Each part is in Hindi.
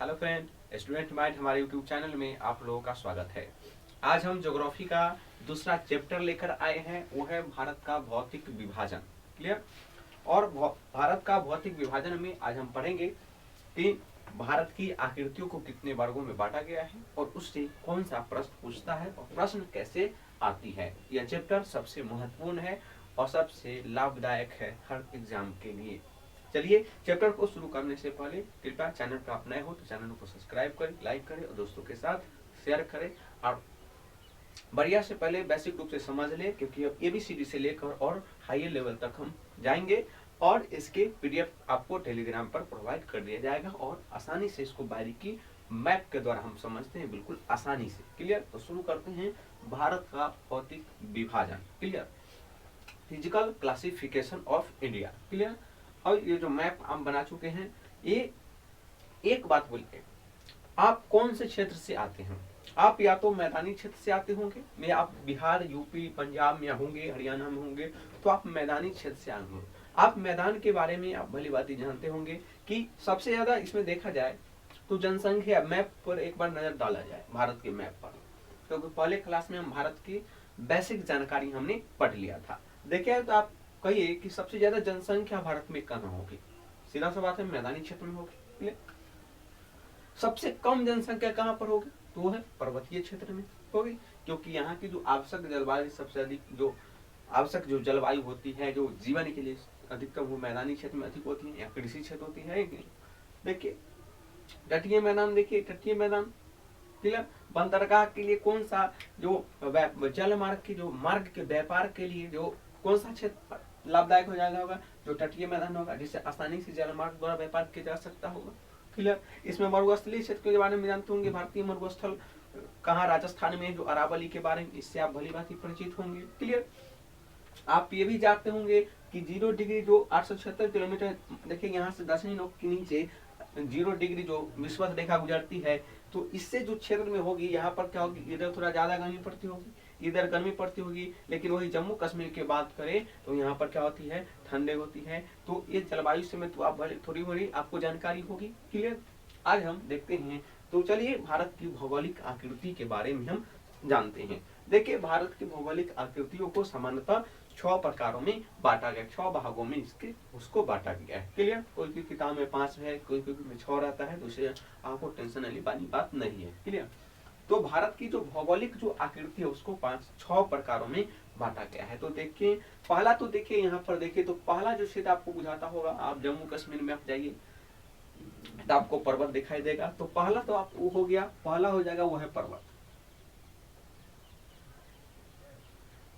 हेलो फ्रेंड, स्टूडेंट माइंड हमारे यूट्यूब चैनल में आप लोगों का स्वागत है। आज हम ज्योग्राफी का दूसरा चैप्टर लेकर आए हैं, वो है भारत का भौतिक विभाजन। क्लियर। और भारत का भौतिक विभाजन में आज हम पढ़ेंगे कि भारत की आकृतियों को कितने वर्गों में बांटा गया है और उससे कौन सा प्रश्न पूछता है और प्रश्न कैसे आती है। यह चैप्टर सबसे महत्वपूर्ण है और सबसे लाभदायक है हर एग्जाम के लिए। चलिए चैप्टर को शुरू करने से पहले कृपया चैनल पर आप नए हो तो चैनल को सब्सक्राइब करें, लाइक करें और दोस्तों के साथ शेयर करें। और बढ़िया से पहले बेसिक रूप से समझ लें, क्योंकि अब ABCD से लेकर और हायर लेवल तक हम जाएंगे और इसके PDF आपको टेलीग्राम पर प्रोवाइड कर दिया जाएगा और आसानी से इसको बारीकी मैप के द्वारा हम समझते हैं, बिल्कुल आसानी से। क्लियर। तो शुरू करते हैं भारत का भौतिक विभाजन। Clear. Physical classification of India. Clear. और ये जो मैप हम बना चुके हैं, ये एक बात बोलिए, आप कौन से क्षेत्र से आते हैं? आप या तो मैदानी क्षेत्र से आते होंगे, या आप बिहार, यूपी, पंजाब में होंगे, हरियाणा में होंगे, तो आप मैदानी क्षेत्र से आएंगे। आप मैदान के बारे में आप भली बात जानते होंगे कि सबसे ज्यादा इसमें देखा जाए तो जनसंख्या, मैप पर एक बार नजर डाला जाए भारत के मैप पर, क्योंकि पहले क्लास में हम भारत की बेसिक जानकारी हमने पढ़ लिया था। देखिए तो आप कहिए कि सबसे ज्यादा जनसंख्या भारत में कहाँ होगी? सीधा सा बात है, मैदानी क्षेत्र में होगी। सबसे कम जनसंख्या कहाँ पर होगी? तो वो है पर्वतीय क्षेत्र में होगी, क्योंकि यहाँ की जो आवश्यक जलवायु, सबसे अधिक जो आवश्यक जो जलवायु होती है जो जीवन के लिए अधिकतम, वो मैदानी क्षेत्र में अधिक होती है या कृषि क्षेत्र होती है कि नहीं। देखिए तटीय मैदान, देखिए तटीय मैदान। क्लियर। बंदरगाह के लिए कौन सा जो जल मार्ग की जो मार्ग के व्यापार के लिए जो कौन सा क्षेत्र लाभदायक हो जाएगा होगा? जो तटीय मैदान होगा, जिससे आसानी से जल मार्ग द्वारा व्यापार किया जा सकता होगा। क्लियर। इसमें मरुस्थलीय क्षेत्र के बारे में जानते होंगे। भारतीय मरुस्थल कहाँ? राजस्थान में, जो अरावली के बारे में, इससे आप भली भांति ही परिचित होंगे। क्लियर। आप ये भी जानते होंगे कि 0 डिग्री जो 876 किलोमीटर, देखिए यहाँ से दक्षिणी नोक के नीचे 0 डिग्री जो विषुवत रेखा गुजरती है, तो इससे जो क्षेत्र में होगी, यहाँ पर क्या होगी, इधर थोड़ा ज्यादा गर्मी पड़ती होगी, इधर गर्मी पड़ती होगी। लेकिन वही जम्मू कश्मीर की बात करें तो यहाँ पर क्या होती है, ठंडे होती है। तो ये जलवायु से में तो आप थोड़ी मोड़ी आपको जानकारी होगी। क्लियर। आज हम देखते हैं, तो चलिए भारत की भौगोलिक आकृति के बारे में हम जानते हैं। देखिए भारत की भौगोलिक आकृतियों को सामान्यतः 6 प्रकारों में बांटा गया, 6 भागों में इसके उसको बांटा गया है। क्लियर। कोई की किताब में 5 है, कोई में 6 रहता है, तो इसे आपको टेंशन वाली बात नहीं है। क्लियर। तो भारत की जो भौगोलिक जो आकृति है उसको 6 प्रकारों में बांटा गया है। तो देखिए पहला, तो देखिए यहाँ पर देखिए, तो पहला जो क्षेत्र आपको बुझाता होगा, आप जम्मू कश्मीर में आप जाइए तो आपको पर्वत दिखाई देगा। तो पहला तो आप वो हो गया, पहला हो जाएगा वो है पर्वत।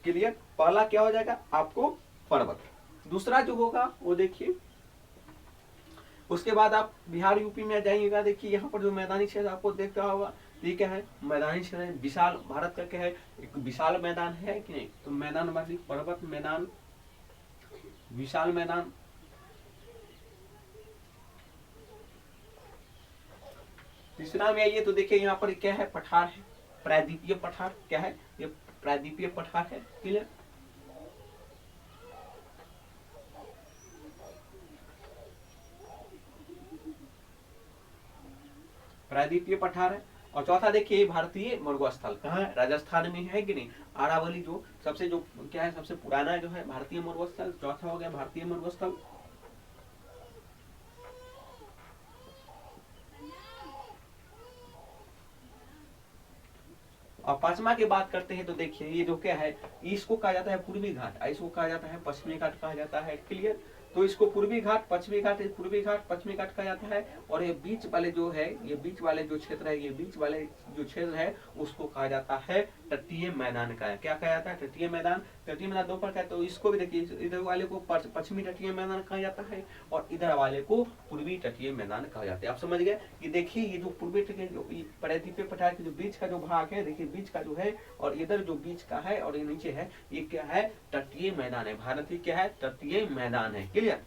क्लियर। पहला क्या हो जाएगा आपको? पर्वत। दूसरा जो होगा वो देखिए, उसके बाद आप बिहार यूपी में जाइएगा, देखिए यहाँ पर जो मैदानी क्षेत्र आपको देखता होगा, ये क्या है? मैदानी क्षेत्र। विशाल, भारत का क्या है, एक विशाल मैदान है कि नहीं? तो मैदान वाली पर्वत मैदान, विशाल मैदान। तीसरा में आइए तो देखिए यहाँ पर क्या है? पठार है, प्रायद्वीपीय पठार। क्या है? ये प्रायद्वीपीय पठार है। क्लियर। प्रायद्वीपीय पठार है। और चौथा देखिए भारतीय मरुस्थल कहाँ है? राजस्थान में है कि नहीं? अरावली जो सबसे जो क्या है, सबसे पुराना जो है भारतीय मरुस्थल। चौथा हो गया भारतीय मरुस्थल। और पांचवा की बात करते हैं तो देखिए ये जो क्या है, इसको कहा जाता है पूर्वी घाट, इसको कहा जाता है पश्चिमी घाट कहा जाता है। क्लियर। तो इसको पूर्वी घाट, पश्चिमी घाट, पूर्वी घाट, पश्चिमी घाट कहा जाता है। और ये बीच वाले जो है, ये बीच वाले जो क्षेत्र है, ये बीच वाले जो क्षेत्र है उसको कहा जाता है तटीय मैदान का है। क्या कहा जाता है? तटीय मैदान। तटीय मैदान 2 प्रकार, तो इसको भी देखिए, इधर वाले को पश्चिमी तटीय मैदान कहा जाता है और इधर वाले को पूर्वी तटीय मैदान कहा जाता है। आप समझ गए कि देखिए ये जो पूर्वी तटीय जो प्रायद्वीपीय पठार के जो बीच का जो भाग है, देखिए बीच का जो है, और इधर जो बीच का है और ये नीचे है, ये क्या है? तटीय मैदान है। भारत की क्या है? तटीय मैदान है। क्लियर।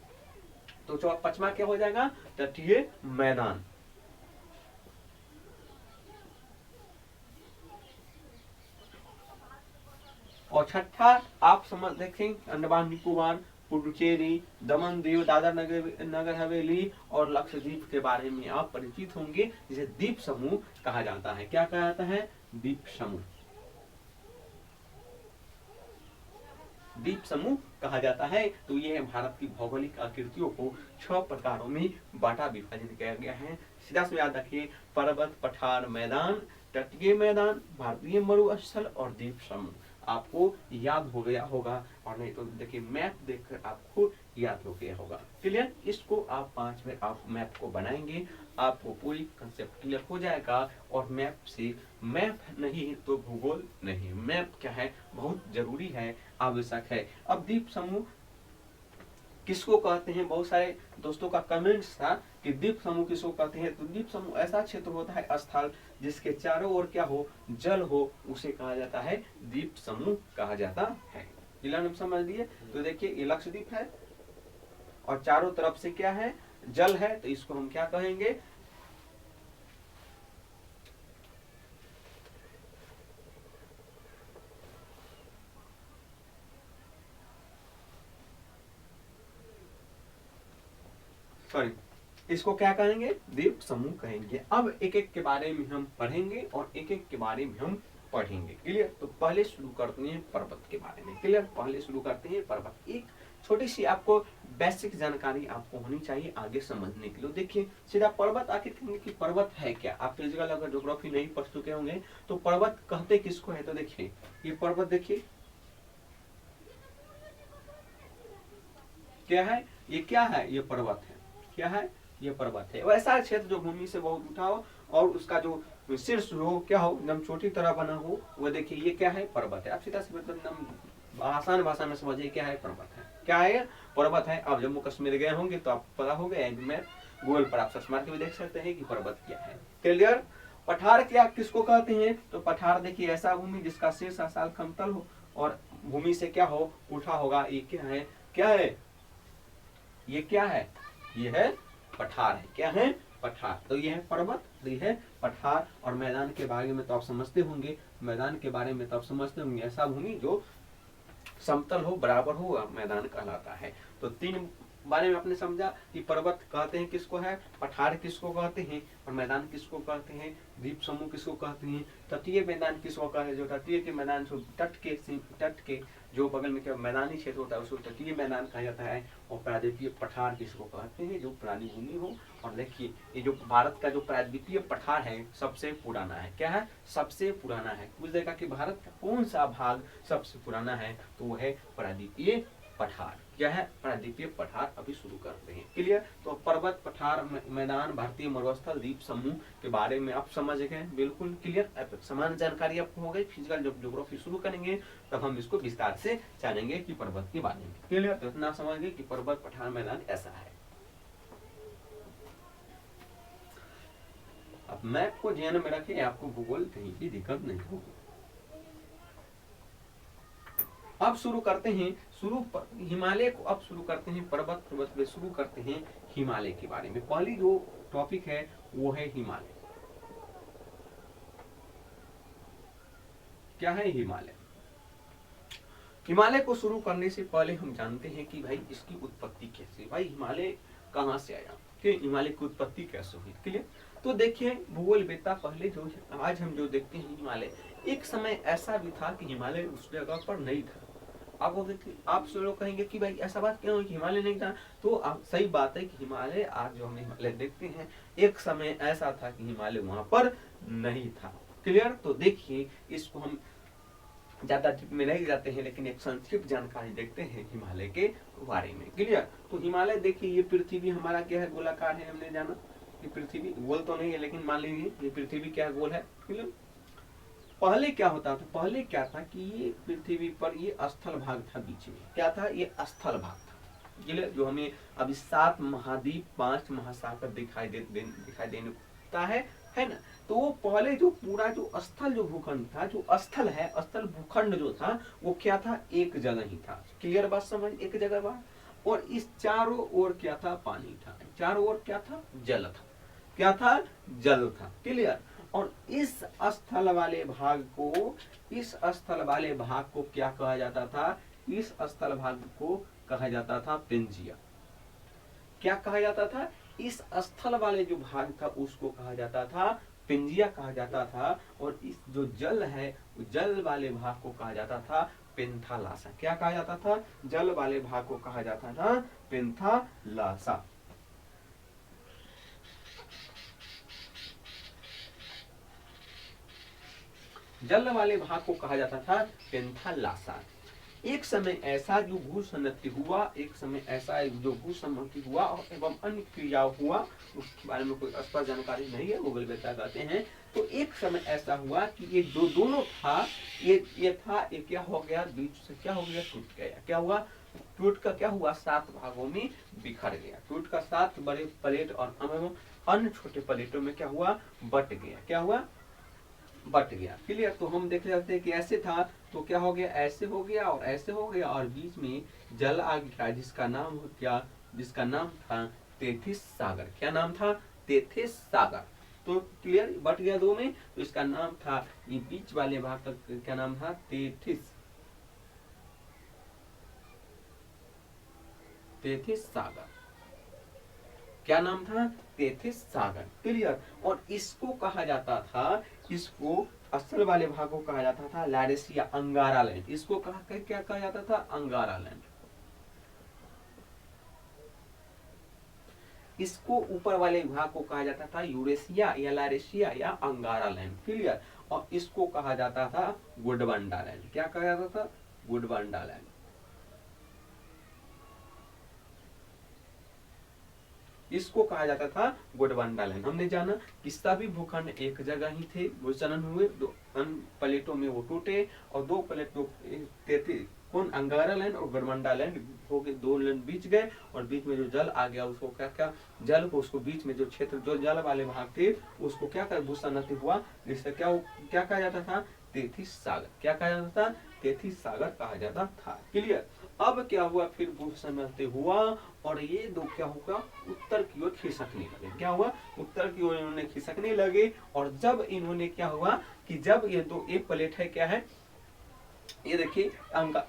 तो पचमा क्या हो जाएगा? तटीय मैदान। और छठा आप समझ देखें, अंडमान निकोबार पुडुचेरी, दमन दीव, दादर नगर हवेली और लक्षद्वीप के बारे में आप परिचित होंगे, जिसे द्वीप समूह कहा जाता है। क्या कहा जाता है? द्वीप समूह। द्वीप समूह कहा जाता है। तो ये भारत की भौगोलिक आकृतियों को 6 प्रकारों में बांटा विभाजित किया गया है। सीधा से याद रखिए, पर्वत, पठार, मैदान, तटीय मैदान, भारतीय मरुस्थल और द्वीप समूह। आपको याद हो गया होगा, और नहीं तो देखिए मैप देखकर आपको याद हो गया होगा। क्लियर? इसको आप 5 में आप मैप को बनाएंगे, आपको पूरी कंसेप्ट क्लियर हो जाएगा। और मैप से, मैप नहीं तो भूगोल नहीं, मैप क्या है? बहुत जरूरी है, आवश्यक है। अब द्वीप समूह किसको कहते हैं? बहुत सारे दोस्तों का कमेंट्स था कि द्वीप समूह किसको कहते हैं। तो द्वीप समूह ऐसा क्षेत्र होता है, स्थल जिसके चारों ओर क्या हो? जल हो, उसे कहा जाता है द्वीप समूह कहा जाता है। जिला समझ लिए? तो देखिए ये लक्षद्वीप है और चारों तरफ से क्या है? जल है, तो इसको हम क्या कहेंगे? सॉरी, इसको क्या कहेंगे? द्वीप समूह कहेंगे। अब एक एक के बारे में हम पढ़ेंगे और एक एक के बारे में हम पढ़ेंगे। क्लियर? तो पहले शुरू करते हैं पर्वत के बारे में। क्लियर? पहले शुरू करते हैं पर्वत। एक छोटी सी आपको बेसिक जानकारी आपको होनी चाहिए आगे समझने के लिए। देखिए सीधा पर्वत, आखिर कहेंगे कि पर्वत है क्या? आप फिजिकल अगर ज्योग्राफी नहीं पढ़ चुके होंगे तो पर्वत कहते किसको है? तो देखिए ये पर्वत, देखिए क्या है? ये क्या है? ये पर्वत है। क्या है? ये पर्वत है। वैसा क्षेत्र जो भूमि से बहुत उठा हो और उसका जो शीर्ष हो क्या हो? एकदम छोटी तरह बना हो, वो देखिए ये क्या है? पर्वत है। आप सीधा से मतलब एकदम आसान भाषा में समझिए क्या है? पर्वत है। क्या है? पर्वत है। आप जम्मू कश्मीर गए होंगे तो आपको पता होगा, मैं गूगल पर आप सर्च मार के भी देख सकते हैं कि पर्वत क्या है। क्लियर? पठार क्या किसको कहते हैं? तो पठार देखिए ऐसा भूमि जिसका शीर्ष साल समतल हो और भूमि से क्या हो? उठा होगा। ये क्या है? क्या है? ये क्या है? ये है पठार है। क्या है? पठार। तो ये है पर्वत, ये है पठार। और मैदान के बारे में तो आप समझते होंगे, मैदान के बारे में तो आप समझते होंगे, ऐसा भूमि जो समतल हो, बराबर हो, मैदान कहलाता है। तो 3 बारे में आपने समझा कि पर्वत कहते हैं किसको है, पठार किसको कहते हैं, और मैदान किसको कहते हैं, द्वीप समूह किसको कहते हैं, तटीय मैदान किसको कहते हैं, जो तटीय के मैदान जो तट के जो बगल में क्या मैदानी क्षेत्र होता है उसको तटीय मैदान कहा जाता है। और प्रायद्वीपीय पठार किसको कहते हैं, जो पुरानी भूमि हो। और देखिए ये जो भारत का जो प्रायद्वीपीय पठार है सबसे पुराना है। क्या है? सबसे पुराना है। पूछ देगा कि भारत का कौन सा भाग सबसे पुराना है, तो वो है प्रायद्वीपीय पठार। क्या है? प्रायद्वीपीय पठार। अभी शुरू करते हैं। क्लियर? तो पर्वत, पठार, मैदान, भारतीय मरुस्थल, द्वीप समूह के बारे में आप समझ गए। बिल्कुल क्लियर, समान जानकारी आपको हो गई। फिजिकल जब ज्योग्राफी शुरू करेंगे तब हम इसको विस्तार से जानेंगे कि पर्वत के बारे में। क्लियर? तो इतना समझ गए कि पर्वत, पठार, मैदान ऐसा है। अब मैप को ध्यान में रखें, आपको भूगोल कहीं की दिक्कत नहीं होगी। अब शुरू करते हैं हिमालय को। अब शुरू करते हैं पर्वत में शुरू करते हैं हिमालय के बारे में। पहली जो टॉपिक है वो है हिमालय। क्या है हिमालय? हिमालय को शुरू करने से पहले हम जानते हैं कि भाई इसकी उत्पत्ति कैसे, भाई हिमालय कहाँ से आया, कि हिमालय की उत्पत्ति कैसे हुई। क्लियर? तो देखिए भूगोल वेत्ता पहले जो आज हम जो देखते हैं हिमालय, एक समय ऐसा भी था कि हिमालय उस जगह पर नहीं था। आप लोग कहेंगे कि भाई ऐसा बात क्यों है कि हिमालय नहीं था? तो सही बात है कि हिमालय, आज जो हम हिमालय देखते हैं, एक समय ऐसा था कि हिमालय वहां पर नहीं था। क्लियर? तो देखिए इसको हम ज्यादा डिप में नहीं जाते हैं, लेकिन एक संक्षिप्त जानकारी देखते हैं हिमालय के बारे में। क्लियर? तो हिमालय देखिए, ये पृथ्वी हमारा क्या है? गोलाकार है। हमने जाना कि पृथ्वी गोल तो नहीं है, लेकिन मान लीजिए ये पृथ्वी क्या गोल है। क्लियर? पहले क्या होता था? पहले क्या था कि ये पृथ्वी पर ये स्थल भाग था, बीच में क्या था? ये स्थल भाग था। जो हमें अभी 7 महाद्वीप 5 महासागर दिखाई देता है ना। तो वो पहले जो पूरा जो स्थल जो भूखंड था, जो स्थल है, स्थल भूखंड जो था वो क्या था? एक जगह ही था। क्लियर बात समझ? एक जगह बात। और इस चारों ओर क्या था? पानी था। चारों ओर क्या था? जल था। क्या था? जल था। क्लियर? और इस स्थल वाले भाग को क्या कहा जाता था? इस स्थल भाग को कहा जाता था पेंजिया। क्या कहा जाता था? इस स्थल वाले जो भाग था उसको कहा जाता था पेंजिया कहा जाता था, और इस जो जल है जल वाले भाग को कहा जाता था पेंथालासा। क्या कहा जाता था? जल वाले भाग को कहा जाता था पेंथालासा। जल वाले भाग को कहा जाता था पेंथालासा। एक समय ऐसा जो भूसन्नति हुआ, एक समय ऐसा जो भूसम्मति हुआ एवं अन्य क्रिया हुआ, उसके बारे में कोई स्पष्ट जानकारी नहीं है, गूगल बेटा कहते हैं। तो एक समय ऐसा हुआ कि ये जो दोनों था ये था, ये क्या हो गया, बीच से क्या हो गया, टूट गया। क्या हुआ? टूट का क्या हुआ? 7 भागों में बिखर गया। टूट का 7 बड़े प्लेट और अन्य छोटे प्लेटों में क्या हुआ? बट गया। क्या हुआ? बट गया। क्लियर? तो हम देख सकते हैं कि ऐसे था तो क्या हो गया, ऐसे हो गया और ऐसे हो गया, और बीच में जल आ गया जिसका नाम क्या, जिसका नाम था तेथिस सागर। क्या नाम था? तेथिस सागर। तो क्लियर? बट गया दो में, तो इसका नाम था, ये बीच वाले भाग का क्या नाम था? तेथिस, तेथिस सागर। क्या नाम था? तेथिस सागर। क्लियर? और इसको कहा जाता था, इसको असल वाले भाग को कहा जाता था लैरेशिया, अंगारा लैंड। इसको क्या कहा जाता था? अंगारा लैंड। इसको ऊपर वाले भाग को कहा जाता था यूरेशिया या लैरेशिया या अंगारा लैंड। क्लियर? और इसको कहा जाता था गुडबंडा लैंड। क्या कहा जाता था? गुडबंडा लैंड। इसको कहा जाता था गोडवांडा लैंड। हमने जाना कि सभी भूखंड एक जगह ही थे, विचलन हुए, दो प्लेटों में वो टूटे, और दो प्लेटों कौन, अंगारा लैंड और गोडवांडा लैंड हो गए, दो लैंड बीच गए, और बीच में जो जल आ गया उसको क्या क्या, जल को, उसको बीच में जो क्षेत्र जो जल वाले भाग थे उसको क्या कर भूसन्नति हुआ, जिससे क्या कहा जाता था? तेथिस सागर। क्या कहा जाता था? तेथिस सागर कहा जाता था। क्लियर? अब क्या हुआ, फिर भूसन्नति हुआ और ये दो क्या होगा, उत्तर की ओर खिसकने लगे। क्या हुआ? उत्तर की ओर इन्होंने खिसकने लगे, और जब इन्होंने क्या हुआ कि जब ये दो, एक प्लेट है क्या है, ये देखिए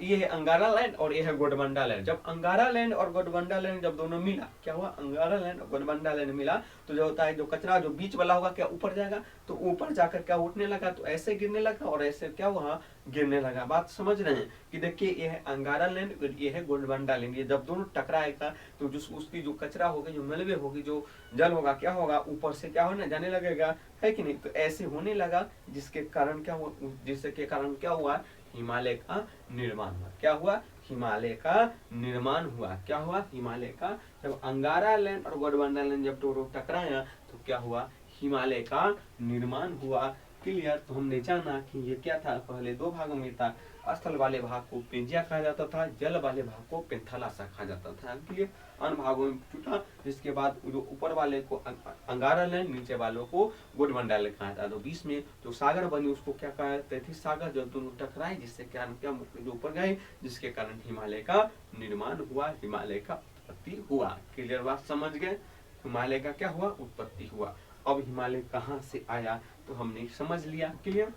ये है अंगारा लैंड और ये है गोडबंडा लैंड। जब अंगारा लैंड और गोडबंडा लैंड जब दोनों मिला, क्या हुआ? अंगारा लैंड और गोडबंडा लैंड मिला, तो जो होता है, जो कचरा जो बीच वाला होगा क्या ऊपर जाएगा, तो ऊपर जाकर क्या उठने लगा, तो ऐसे गिरने लगा और ऐसे क्या वहाँ गिरने लगा। बात समझ रहे हैं कि देखिए ये है अंगारा लैंड, ये है गोडबंडा लैंड। ये जब दोनों टकराएगा तो जो उसकी जो कचरा होगी, जो मलबे होगी, जो जल होगा, क्या होगा, ऊपर से क्या होने जाने लगेगा, है कि नहीं? तो ऐसे होने लगा, जिसके कारण क्या हुआ, जिसके कारण क्या हुआ, हिमालय का निर्माण हुआ। क्या हुआ? हिमालय का निर्माण हुआ। क्या हुआ? हिमालय का, जब अंगारा लैंड और गोडबंडा लैंड जब दोनों टकराया तो क्या हुआ, हिमालय का निर्माण हुआ। क्लियर? तो हमने जाना कि ये क्या था, पहले दो भागों में था, स्थल वाले भाग को पेंजिया कहा जाता था, जल वाले भाग को पेंथालासा कहा जाता था। क्लियर? अन्य भागों में टूटा, जिसके बाद जो ऊपर वाले को अंगारा लैंड, नीचे वालों को गोडबंडा लैंड कहा था। तो बीच में जो सागर बनी उसको क्या कहते थे? सागर। जब दोनों टकराए जिससे कारण क्या, जो ऊपर गए, जिसके कारण हिमालय का निर्माण हुआ, हिमालय का उत्पत्ति हुआ। क्लियर? बात समझ गए? हिमालय का क्या हुआ? उत्पत्ति हुआ। अब हिमालय कहाँ से आया तो हमने समझ लिया। क्लियर?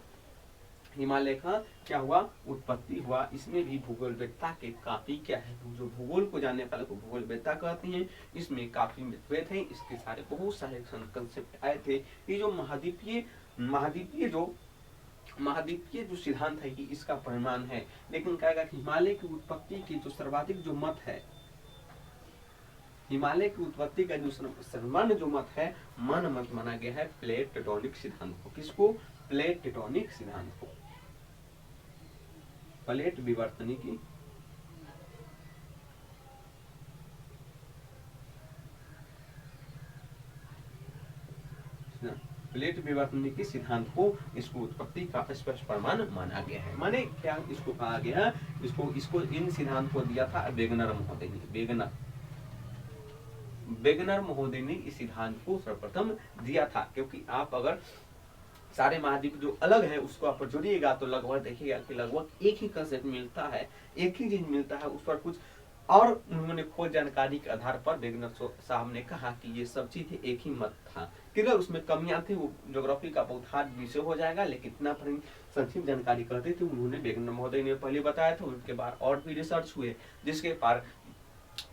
हिमालय का क्या हुआ? उत्पत्ति हुआ। इसमें भी भूगोलवेत्ता के काफी क्या है, जो भूगोल को जानने वाले को भूगोलवेत्ता कहते हैं, इसमें काफी मतभेद है। इसके सारे बहुत सारे कंसेप्ट आए थे। ये जो महाद्वीपीय जो सिद्धांत है कि इसका परिमाण है, लेकिन कहेगा कि हिमालय की उत्पत्ति की जो सर्वाधिक जो मत है, हिमालय की उत्पत्ति का जो सर्वमान्य जो मत है, मत माना गया है प्लेट टेक्टोनिक सिद्धांत को। किसको? प्लेट टेक्टोनिक सिद्धांत को, प्लेट विवर्तनिकी प्लेट विवर्तनिकी सिद्धांत को, इसको उत्पत्ति का स्पष्ट प्रमाण माना गया है। माने क्या इसको कहा गया, इसको इन सिद्धांत को दिया था वेगनर महोदय ने। वेगनर महोदय ने इस सिद्धांत को सर्वप्रथम दिया था, क्योंकि आप अगर सारे महाद्वीप जो अलग है उसको आप जोड़िएगा तो लगभग देखिएगा कि लगभग एक ही कंसेप्ट मिलता है, एक ही चीज मिलता है। उस पर कुछ और उन्होंने खोज जानकारी के आधार पर वेगनर साहब ने कहा कि ये सब चीज एक ही मत था। किधर उसमें कमियां थी, वो ज्योग्राफी का बहुत हार्ड विषय हो जाएगा, लेकिन इतना संक्षिप्त जानकारी कहते थे उन्होंने, वेगनर महोदय ने पहले बताया था। उनके बाद और भी रिसर्च हुए, जिसके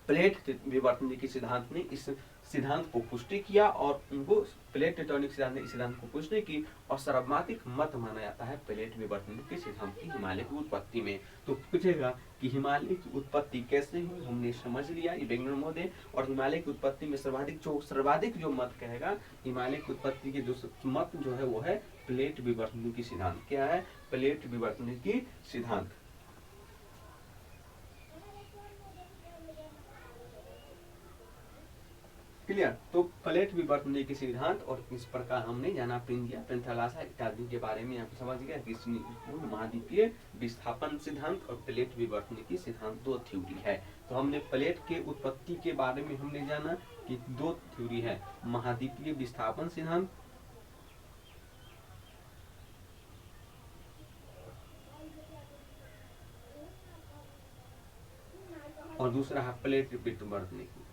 प्लेट विवर्तन के सिद्धांत ने इस सिद्धांत को पुष्टि किया और उनको प्लेट टेक्टोनिक सिद्धांत ने इस सिद्धांत को पुष्टि की और सर्वमातिक मत माना जाता है प्लेट विवर्तन के सिद्धांत की हिमालय की उत्पत्ति में। तो पूछेगा कि हिमालय की उत्पत्ति कैसे हुई, हमने समझ लिया ये बेंगलुरु महोदय। और हिमालय की उत्पत्ति में सर्वाधिक जो मत कहेगा हिमालय की उत्पत्ति के जो मत जो है वो है प्लेट विवर्तन की सिद्धांत। क्या है? प्लेट विवर्तन की सिद्धांत। क्लियर? तो प्लेट विवर्तन के सिद्धांत और इस प्रकार हमने जाना प्रिंजिया पेंथालासा इत्यादि के बारे में आप समझ गया कि महाद्वीपीय विस्थापन सिद्धांत और प्लेट विवर्तन की सिद्धांत दो थ्योरी है। तो हमने प्लेट के उत्पत्ति के बारे में हमने जाना कि दो थ्योरी है, महाद्वीपीय विस्थापन सिद्धांत और दूसरा है प्लेट विवर्तन की।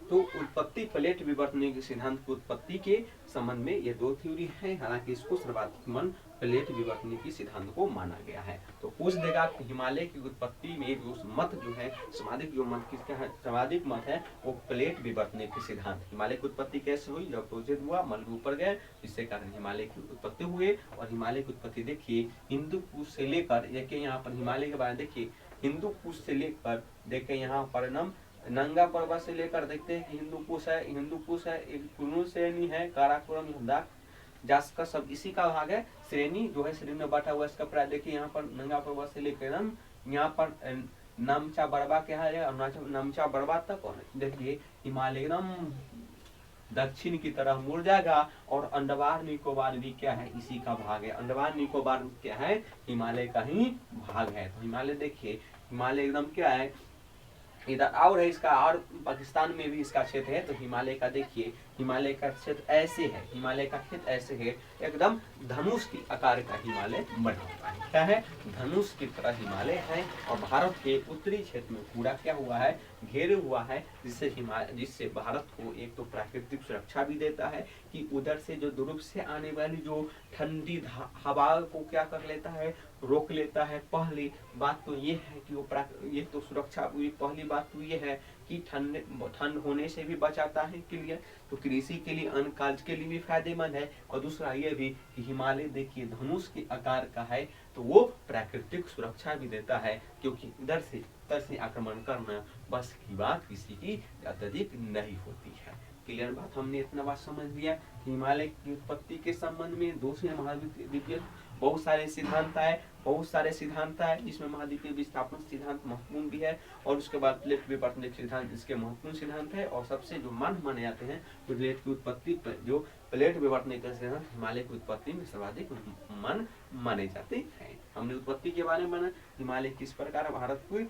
तो उत्पत्ति प्लेट विवर्तन के सिद्धांत की उत्पत्ति के संबंध में ये दो थ्योरी है, हालांकि इसको सर्वाधिक मन प्लेट विवर्तन की सिद्धांत को माना गया है। तो पूछ देगा कि हिमालय की उत्पत्ति में जो मत जो है सर्वाधिक जो मत किसका है, सर्वाधिक मत है वो प्लेट विवर्तन के सिद्धांत। हिमालय की उत्पत्ति कैसे हुई? जब प्रोजेक्ट हुआ मलबे ऊपर गए जिससे कारण हिमालय की उत्पत्ति हुए। और हिमालय की उत्पत्ति देखिए हिंदू कुश से लेकर, देखिए यहाँ पर हिमालय के बारे में देखिए हिंदू कुश से लेकर, देखिए यहाँ पर नंगा पर्वत से लेकर देखते हैं कि हिंदू कुश है, एक कुरु श्रेणी है, काराकोरम, लद्दाख, जास्का सब इसी का भाग है। श्रेणी जो है श्रेणी में बैठा हुआ इसका प्राय देखिए यहाँ पर नंगा पर्वत से लेकर यहाँ पर नामचा बरबा क्या है और नामचा बरबा तक। और देखिए हिमालय एकदम दक्षिण की तरफ मुड़ जाएगा और अंडमान निकोबार भी क्या है इसी का भाग है। अंडमान निकोबार क्या है? हिमालय का ही भाग है। तो हिमालय देखिए हिमालय एकदम क्या है इधर और है इसका, और पाकिस्तान में भी इसका क्षेत्र है। तो हिमालय का देखिए हिमालय का क्षेत्र ऐसे है, हिमालय का क्षेत्र ऐसे है, एकदम धनुष की आकार का हिमालय बना हुआ है। क्या है? धनुष की तरह हिमालय है और भारत के उत्तरी क्षेत्र में पूरा क्या हुआ है, घेरे हुआ है, जिससे भारत को एक तो प्राकृतिक सुरक्षा भी देता है कि उधर से जो ध्रुव से आने वाली जो ठंडी हवा को क्या कर लेता है, रोक लेता है। पहली बात तो ये है कि वो ये तो सुरक्षा हुई। पहली बात तो ये है कि ठंड होने से भी बचाता है। क्लियर? तो कृषि के लिए अन्न कार्य के लिए भी फायदेमंद है। और दूसरा ये भी कि हिमालय देखिए धनुष के आकार का है तो वो प्राकृतिक सुरक्षा भी देता है, क्योंकि इधर से आक्रमण करना बस की बात किसी की अत्यधिक नहीं होती है। क्लियर बात? हमने इतना बात समझ लिया। हिमालय की उत्पत्ति के संबंध में दूसरे महाद्वीपीय बहुत सारे सिद्धांत है जिसमें महाद्वीपीय विस्थापन सिद्धांत महत्वपूर्ण भी है। और उसके बाद प्लेट विवर्तन सिद्धांत इसके महत्वपूर्ण सिद्धांत है। और सबसे जो माने जाते हैं प्लेट की उत्पत्ति, जो प्लेट विवर्तन का सिद्धांत हिमालय की उत्पत्ति में सर्वाधिक माने जाते हैं। हमने उत्पत्ति के बारे में हिमालय किस प्रकार भारत को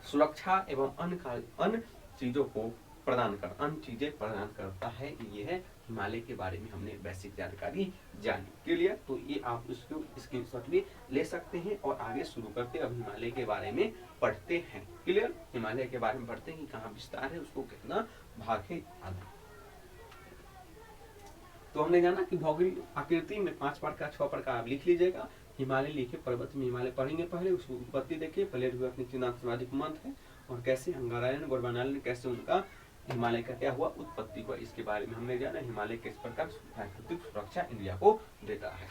सुरक्षा एवं अन्य चीजों को अन्य चीजें प्रदान करता है। ये है हिमालय के बारे में हमने बेसिक जानकारी जानी। क्लियर? तो ये आप इसको स्क्रीनशॉट भी ले सकते हैं और आगे शुरू करते अब हिमालय के बारे में पढ़ते हैं। क्लियर? हिमालय के बारे में पढ़ते हैं, कहाँ विस्तार है, उसको कितना भाग है आदि। तो हमने जाना कि भौगोलिक आकृति में 5 प्रकार 6 प्रकार आप लिख लीजिएगा। हिमालय लिखे, पर्वत में हिमालय पढ़ेंगे पहले, उसकी उत्पत्ति देखिए, प्लेट विवर्तन सिद्धांत सर्वाधिक मत है और कैसे अंगारायण गोरवानाल ने कैसे उनका हिमालय का क्या हुआ उत्पत्ति हुआ, इसके बारे में हमने जाना। हिमालय किस प्रकार प्राकृतिक सुरक्षा इंडिया को देता है।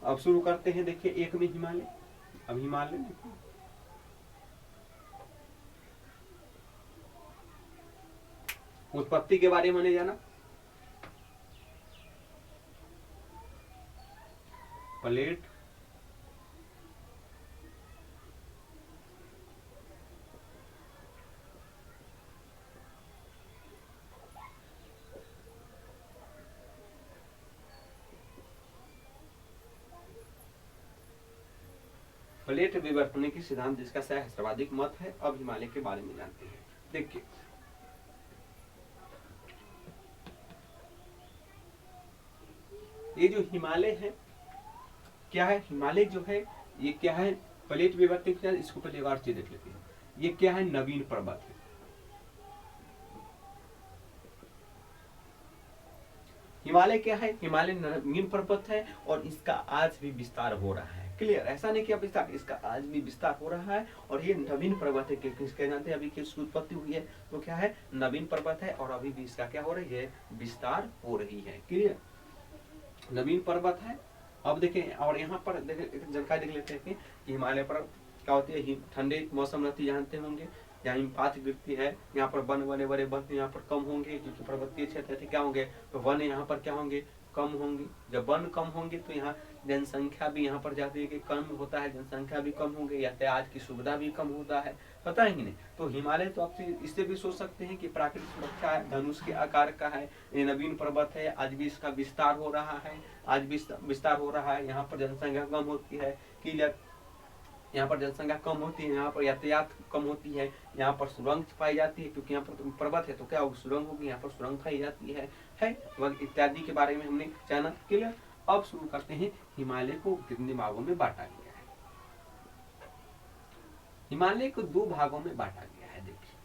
अब शुरू करते हैं। देखिए एक में हिमालय, अब हिमालय देखिए उत्पत्ति के बारे में जाना। प्लेट प्लेट विवर्तन की सिद्धांत जिसका सर्वाधिक मत है। अब हिमालय के बारे में जानते हैं। देखिए ये जो हिमालय है क्या है, हिमालय जो है ये क्या है, प्लेट विवर्तन के साथ इसको पहले एक और चीज देख लेते हैं। ये क्या है, नवीन पर्वत है। हिमालय क्या है, हिमालय नवीन पर्वत है और इसका आज भी विस्तार हो रहा है। क्लियर, ऐसा नहीं कि अब विस्तार, इसका आज भी विस्तार हो रहा है और ये नवीन पर्वत है। किसके जानते हैं अभी की इसकी उत्पत्ति हुई है, तो क्या है, नवीन पर्वत है और अभी भी इसका क्या हो रही है, विस्तार हो रही है। क्लियर, नवीन पर्वत है। अब देखें, और यहाँ पर देखें जानकारी देख लेते हैं कि हिमालय पर क्या होती है, ठंडे मौसम रहती है, जानते होंगे। यहाँ हिमपात गिरती है, यहाँ पर वन बड़े बड़े वन यहाँ पर कम होंगे, क्योंकि पर्वतीय क्षेत्र थे, क्या होंगे, तो वन यहाँ पर क्या होंगे, कम होंगे। जब वन कम होंगे तो यहाँ जनसंख्या भी यहाँ पर जाती है कि कम होता है, जनसंख्या भी कम होंगे, यातायात की सुविधा भी कम होता है, पता है कि नहीं। तो हिमालय तो आप इससे भी सोच सकते हैं कि प्राकृतिक सुरक्षा है, धनुष के आकार का है, ये नवीन पर्वत है, आज भी इसका विस्तार हो रहा है, आज भी विस्तार हो रहा है। यहाँ पर जनसंख्या कम होती है, क्लियर, यहाँ पर जनसंख्या कम होती है, यहाँ पर यातायात कम होती है, यहाँ पर सुरंग पाई जाती है, क्योंकि यहाँ पर पर्वत है तो क्या होगी, सुरंग होगी, यहाँ पर सुरंग पाई जाती है इत्यादि के बारे में हमने जाना। क्लियर, अब शुरू करते हैं, हिमालय को कितने भागों में बांटा गया है। हिमालय को दो भागों में बांटा गया है। देखिए,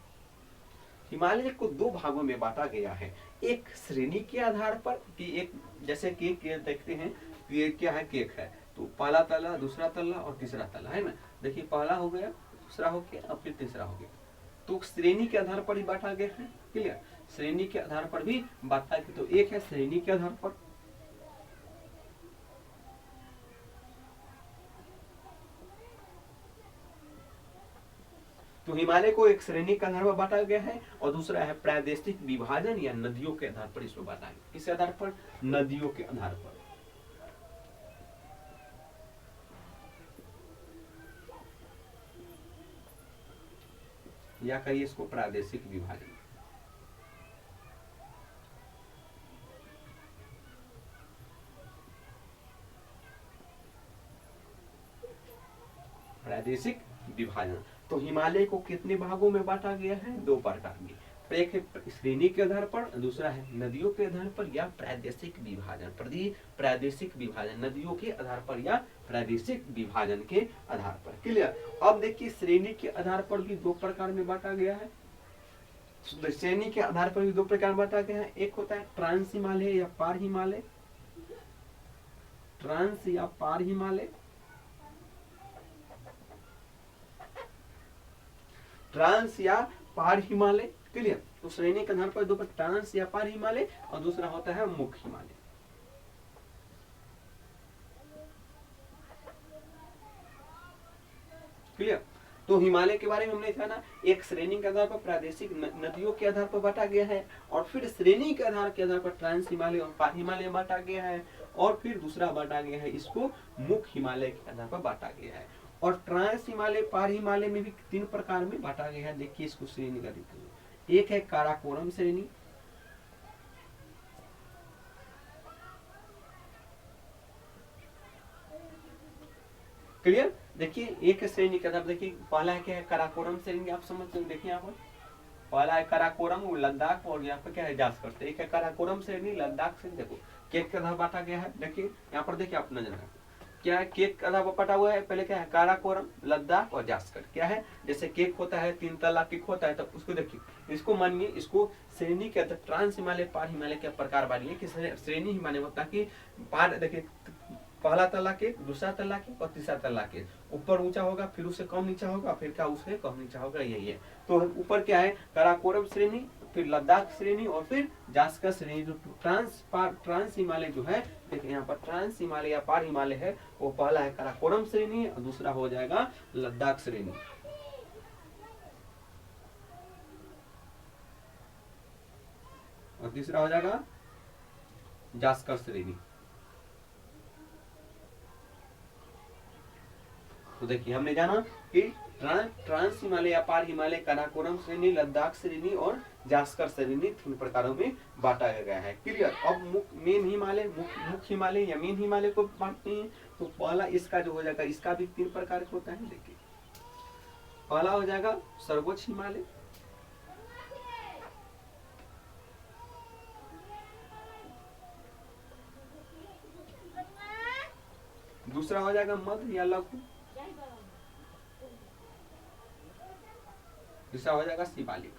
हिमालय को दो भागों में बांटा गया है, एक श्रेणी के आधार पर कि एक, जैसे केक देखते हैं, क्या है, केक है तो पहला तला, दूसरा तला और तीसरा तला, है ना। देखिए, पहला हो गया, दूसरा हो गया और फिर तीसरा हो गया, तो श्रेणी के आधार पर ही बांटा गया है। क्लियर, श्रेणी के आधार पर भी बांटा गया, तो एक है श्रेणी के आधार पर, तो हिमालय को एक श्रेणी के आधार पर बांटा गया है, और दूसरा है प्रादेशिक विभाजन या नदियों के आधार पर इसको बांटा गया। किस आधार पर, नदियों के आधार पर। या कहिए इसको प्रादेशिक विभाजन। प्रादेशिक विभाजन। तो हिमालय को कितने भागों में बांटा गया है, दो प्रकार में, एक है श्रेणी के आधार पर, दूसरा है नदियों के आधार पर या प्रादेशिक विभाजन। प्रादेशिक विभाजन, नदियों के आधार पर या प्रादेशिक विभाजन के आधार पर। क्लियर, अब देखिए, श्रेणी के आधार पर भी दो प्रकार में बांटा गया है। श्रेणी के आधार पर भी दो प्रकार बांटा गया है, एक होता है ट्रांस हिमालय या पार हिमालय, ट्रांस या पार हिमालय, ट्रांस या पार हिमालय। क्लियर, तो श्रेणी के आधार पर दो, ट्रांस या पार हिमालय, और दूसरा होता है मुख्य हिमालय। क्लियर, तो हिमालय के बारे में हमने जाना, एक श्रेणी के आधार पर प्रादेशिक नदियों के आधार पर बांटा गया है, और फिर श्रेणी के आधार पर ट्रांस हिमालय और पार हिमालय बांटा गया है, और फिर दूसरा बांटा गया है, इसको मुख्य हिमालय के आधार पर बांटा गया है। और ट्रांस हिमालय, पार हिमालय में भी तीन प्रकार में बांटा गया है। देखिए, इसको श्रेणी का देखिए, एक है काराकोरम श्रेणी, क्लियर, देखिए एक श्रेणी के आधार, देखिए पहला है क्या है, काराकोरम श्रेणी, आप समझ सकते, देखिए यहाँ पर पहला है काराकोरम, लद्दाख, और यहाँ पर क्या है, जास करते, एक है काराकोरम श्रेणी, लद्दाख श्रेणी। देखो, केक के आधार बांटा गया है। देखिए यहाँ पर, देखिए आप नजर क्या है, केक का आधार बांटा हुआ है, पहले क्या है, काराकोरम, लद्दाख और जास्कर। क्या है, जैसे केक होता है, 3 तला केक होता है, तब उसको देखिए, इसको मानिए, इसको श्रेणी के अंदर ट्रांस हिमालय, पार हिमालय के प्रकार मानिए कि श्रेणी हिमालय होता है कि पार, देखिए पहला तला के, दूसरा तला के और तीसरा तला के, ऊपर ऊंचा होगा, फिर उससे कम नीचा होगा, फिर क्या उससे कम नीचा होगा, यही है। तो ऊपर क्या है, काराकोरम श्रेणी, फिर लद्दाख श्रेणी, और फिर जास्कर श्रेणी। जो ट्रांस हिमालय जो है, देखिए यहाँ पर ट्रांस हिमालय या पार हिमालय है, वो पहला है काराकोरम श्रेणी और दूसरा हो जाएगा लद्दाख श्रेणी, और तीसरा हो जाएगा जास्कर श्रेणी। तो देखिए, हमने जाना कि ट्रांस हिमालय या पार हिमालय, काराकोरम श्रेणी, लद्दाख श्रेणी और जास्कर श्रेणी 3 प्रकारों में बांटा गया है। क्लियर, अब मेन हिमालय, मुख्य हिमालय या मेन हिमालय को बांटते हैं। तो पहला इसका जो हो जाएगा, इसका भी 3 प्रकार का होता है। देखिए, पहला हो जाएगा सर्वोच्च हिमालय, दूसरा हो जाएगा मध्य या लघु, तीसरा हो जाएगा शिवालिक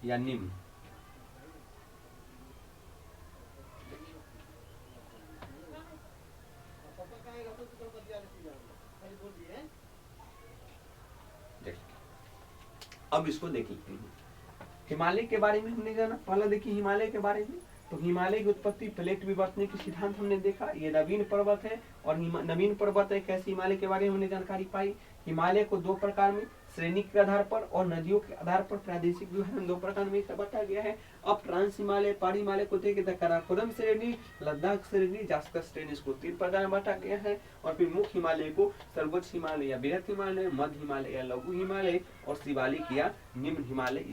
या निम्न। अब इसको देख लेते हैं। हिमालय के बारे में हमने जाना, पहला देखिए हिमालय के बारे में। तो हिमालय की उत्पत्ति प्लेट विवर्तन के सिद्धांत हमने देखा, ये नवीन पर्वत है और नवीन पर्वत है। कैसे हिमालय के बारे में हमने जानकारी पाई। हिमालय को दो प्रकार में, श्रेणी के आधार पर और नदियों के आधार पर प्रादेशिक विभाजन दो प्रकार में बांटा गया है। अब ट्रांस हिमालय, पहाड़ी हिमालय को देखें तो काराकोरम श्रेणी, लद्दाख श्रेणी, जास्कर श्रेणी, इसको तीन प्रकार में बांटा गया है। और फिर मुख्य हिमालय को सर्वोच्च हिमालय या बृहत हिमालय, मध्य हिमालय या लघु हिमालय और शिवालिक या निम्न हिमालय